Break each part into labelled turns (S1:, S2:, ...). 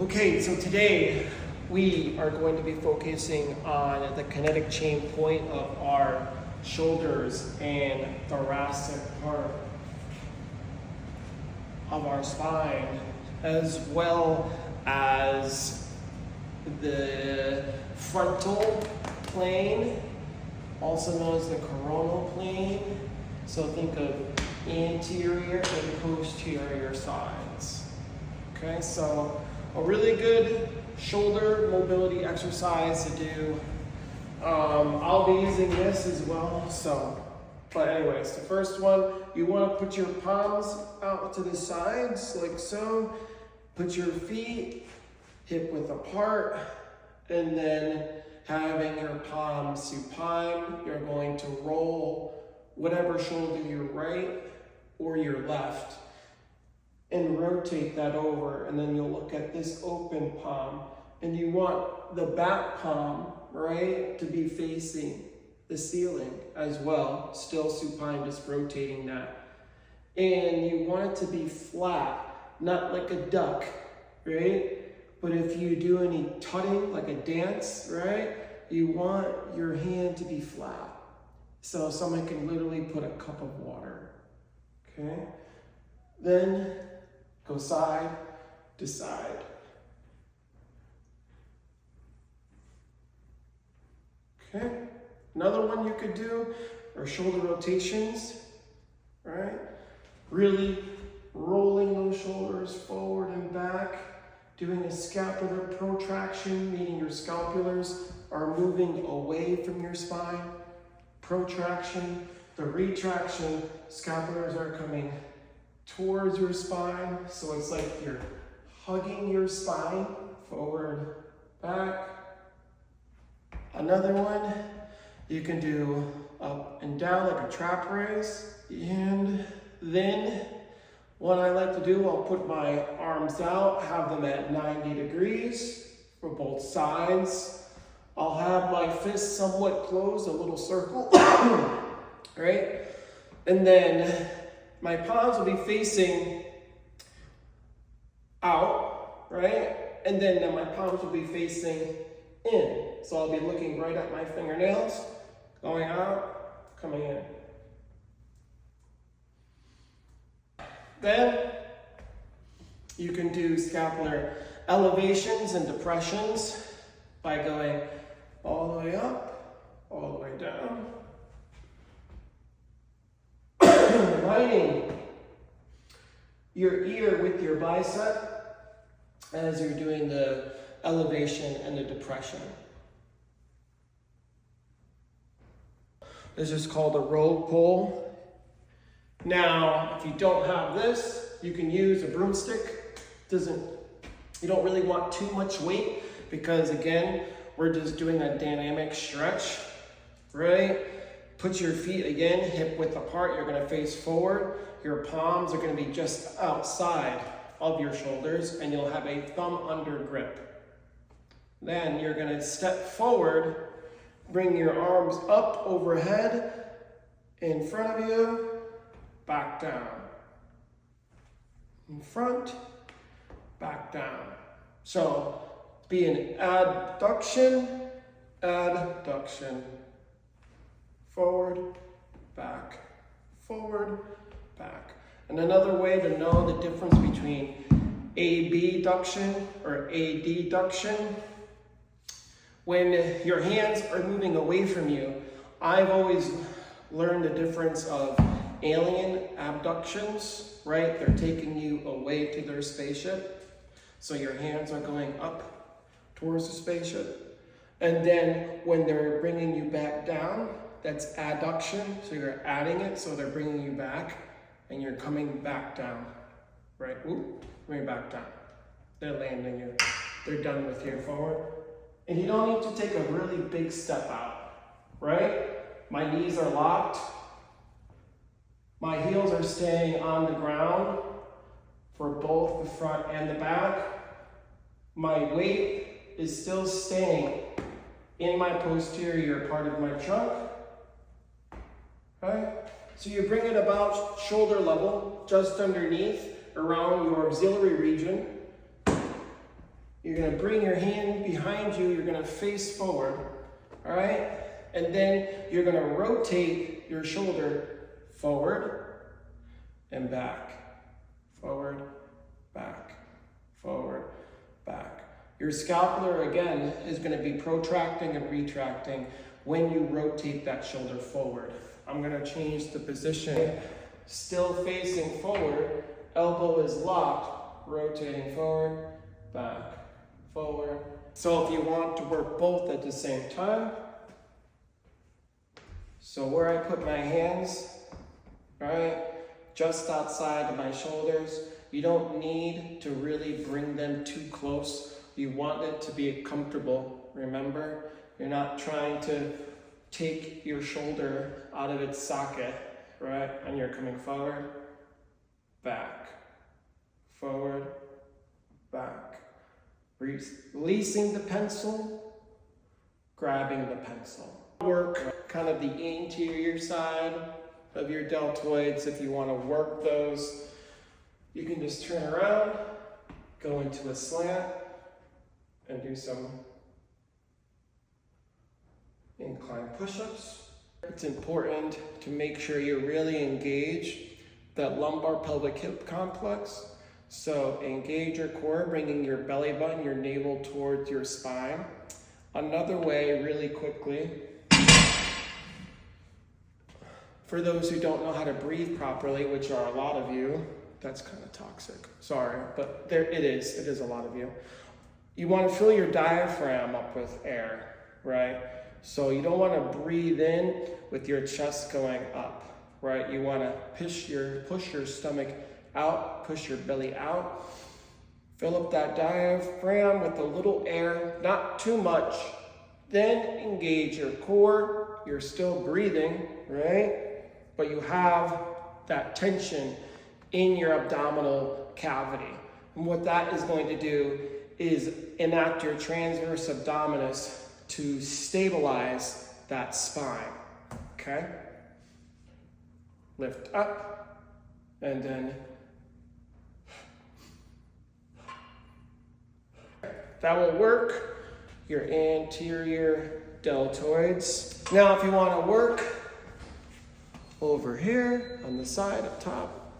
S1: Okay, so today we are going to be focusing on the kinetic chain point of our shoulders and thoracic part of our spine, as well as the frontal plane, also known as the coronal plane. So think of anterior and posterior sides. Okay, so a really good shoulder mobility exercise to do. I'll be using this as well. But anyways, the first one, you want to put your palms out to the sides like so. Put your feet hip width apart, and then having your palms supine, you're going to roll whatever shoulder, your right or your left, and rotate that over, and then you'll look at this open palm, and you want the back palm, right, to be facing the ceiling as well, still supine, just rotating that. And you want it to be flat, not like a duck, right? But if you do any tutting, like a dance, right, you want your hand to be flat. So someone can literally put a cup of water, okay? Then go side to side. Okay, another one you could do are shoulder rotations, right? Really rolling those shoulders forward and back, doing a scapular protraction, meaning your scapulars are moving away from your spine. Protraction, the retraction, scapulars are coming towards your spine, so it's like you're hugging your spine, forward, back. Another one, you can do up and down like a trap raise, and then what I like to do, I'll put my arms out, have them at 90 degrees for both sides. I'll have my fists somewhat closed, a little circle, right? And then my palms will be facing out, right? And then my palms will be facing in. So I'll be looking right at my fingernails, going out, coming in. Then you can do scapular elevations and depressions by going all the way up, all the way down. Lining your ear with your bicep as you're doing the elevation and the depression. This is called a row pull. Now, if you don't have this, you can use a broomstick. You don't really want too much weight because, again, we're just doing a dynamic stretch, right? Put your feet, again, hip width apart. You're going to face forward. Your palms are going to be just outside of your shoulders, and you'll have a thumb under grip. Then you're going to step forward, bring your arms up overhead, in front of you, back down. In front, back down. So, be an adduction, adduction. Forward, back, back. And another way to know the difference between abduction or adduction, when your hands are moving away from you, I've always learned the difference of alien abductions, right? They're taking you away to their spaceship. So your hands are going up towards the spaceship. And then when they're bringing you back down, that's adduction. So you're adding it, so they're bringing you back, and you're coming back down, right? Ooh, coming back down. They're landing you. They're done with you. Forward. And you don't need to take a really big step out, right? My knees are locked. My heels are staying on the ground for both the front and the back. My weight is still staying in my posterior part of my trunk. Okay? So you bring it about shoulder level, just underneath, around your axillary region. You're gonna bring your hand behind you, you're gonna face forward, all right? And then you're gonna rotate your shoulder forward and back, forward, back, forward, back. Your scapular, again, is gonna be protracting and retracting when you rotate that shoulder forward. I'm gonna change the position. Still facing forward, elbow is locked, rotating forward, back, forward. So if you want to work both at the same time, so where I put my hands, right, just outside of my shoulders, you don't need to really bring them too close. You want it to be comfortable, remember? You're not trying to take your shoulder out of its socket, right? And you're coming forward, back, forward, back. Releasing the pencil, grabbing the pencil. Work kind of the anterior side of your deltoids. If you want to work those, you can just turn around, go into a slant, and do some incline push-ups. It's important to make sure you really engage that lumbar pelvic hip complex. So engage your core, bringing your belly button, your navel towards your spine. Another way, really quickly, for those who don't know how to breathe properly, which are a lot of you, that's kind of toxic, sorry, but there it is a lot of you. You want to fill your diaphragm up with air, right? So you don't want to breathe in with your chest going up, right? You want to push your stomach out, push your belly out. Fill up that diaphragm with a little air, not too much. Then engage your core. You're still breathing, right? But you have that tension in your abdominal cavity. And what that is going to do is enact your transverse abdominis to stabilize that spine, okay? Lift up, and then that will work your anterior deltoids. Now, if you want to work over here on the side up top,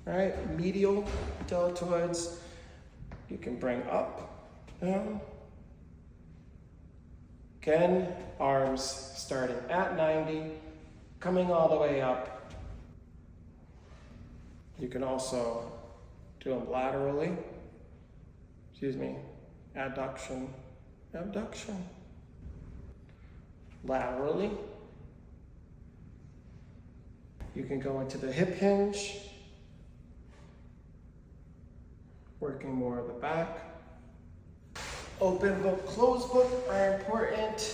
S1: right, medial deltoids, you can bring up, down. Again, arms starting at 90, coming all the way up. You can also do them laterally. Adduction, abduction. Laterally. You can go into the hip hinge, working more of the back. Open book, closed book are important.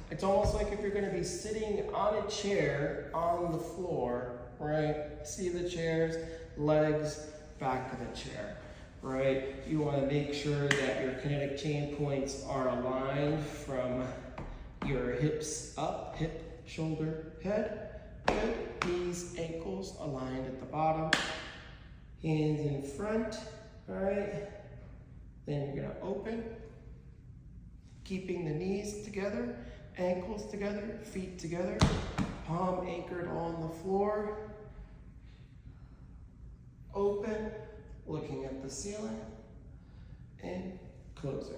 S1: It's almost like if you're going to be sitting on a chair on the floor, right? See the chairs, legs, back of the chair, right? You want to make sure that your kinetic chain points are aligned from your hips up, hip, shoulder, head. Good. Knees, ankles aligned at the bottom. Hands in front, all right? Then you're going to open. Keeping the knees together, ankles together, feet together, palm anchored on the floor. Open, looking at the ceiling, and closing.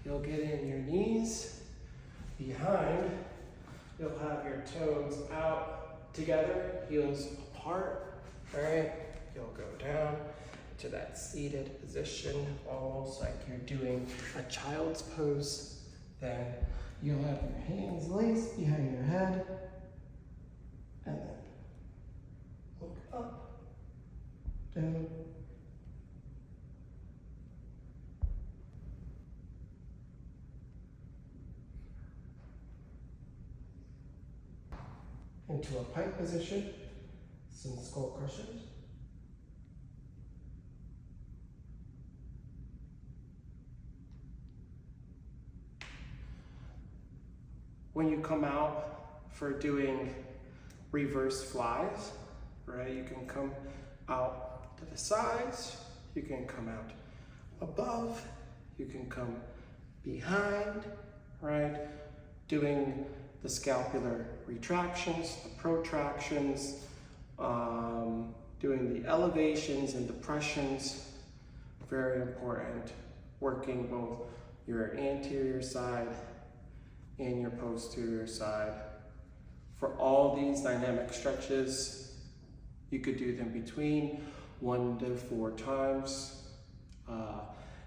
S1: You'll get in your knees behind. You'll have your toes out together, heels apart, all right? You'll go down to that seated position, almost like you're doing a child's pose. Then you'll have your hands laced behind your head, and then look up, down, into a pike position, some skull crushers. When you come out for doing reverse flies, right, you can come out to the sides, you can come out above, you can come behind, right? Doing the scapular retractions, the protractions, doing the elevations and depressions, very important. Working both your anterior side and your posterior side. For all these dynamic stretches, you could do them between 1 to 4 times.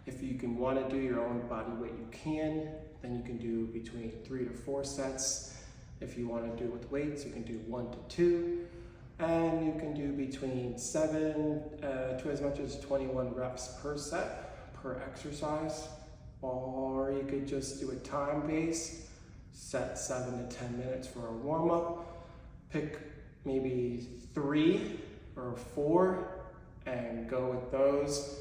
S1: If you can want to do your own body weight, you can. Then you can do between 3 to 4 sets. If you want to do it with weights, you can do 1 to 2. And you can do between 7 to as much as 21 reps per set, per exercise. Or you could just do a time-based, set 7 to 10 minutes for a warm-up. Pick maybe 3 or 4 and go with those.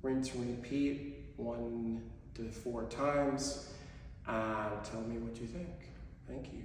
S1: Rinse and repeat 1 to 4 times. Tell me what you think. Thank you.